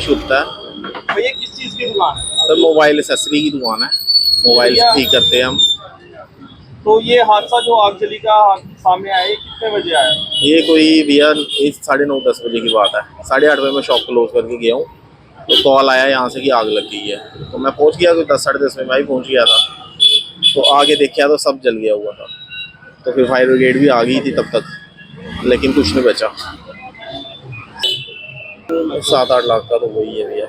शुभता है। भैया किस चीज़ की दुकान है? सर मोबाइल एसेसरी की दुकान है, मोबाइल ठीक करते हैं हम। तो ये हादसा जो आग जली का सामने आया, ये कितने बजे आया? ये कोई भैया 9:30-10 बजे की बात है। 8:30 बजे मैं शॉप क्लोज करके गया हूँ, तो कॉल आया यहाँ से कि आग लग गई है। तो मैं पहुँच गया, कोई 10-10:30 में मैं ही पहुँच गया था। तो आगे देखा तो सब जल गया हुआ था। तो फिर फायर ब्रिगेड भी आ गई थी तब तक, लेकिन कुछ नहीं बचा। 7-8 लाख का तो वही है भैया,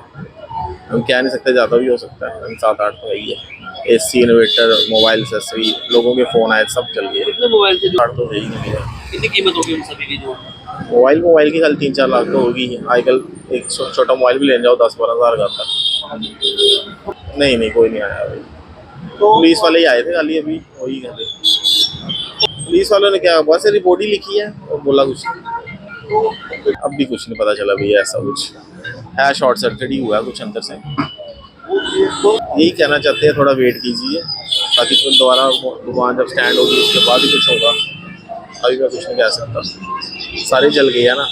हम कह नहीं सकते, ज़्यादा भी हो सकता है। 7-8 तो वही है। AC, इन्वर्टर, मोबाइल एसेसरी, लोगों के फ़ोन आए, सब चल गए। कितने मोबाइल थे? तो है ही नहीं भैया। कितनी कीमत होगी उन सभी की? जो मोबाइल की कल 3-4 लाख तो होगी। आजकल एक छोटा मोबाइल भी ले जाओ 10-12 हज़ार का था। नहीं कोई नहीं आया भाई। तो पुलिस वाले ही आए थे खाली, अभी वही कहते। पुलिस वालों ने क्या, बस रिपोर्ट ही लिखी है और बोला कुछ नहीं। अब भी कुछ नहीं पता चला भैया, ऐसा कुछ है, शॉर्ट सर्किट ही हुआ है कुछ अंदर से। यही कहना चाहते हैं, थोड़ा वेट कीजिए, ताकि फिर दोबारा दुकान जब स्टैंड होगी उसके बाद ही कुछ होगा। अभी मैं कुछ नहीं कह सकता, सारे जल गए हैं ना।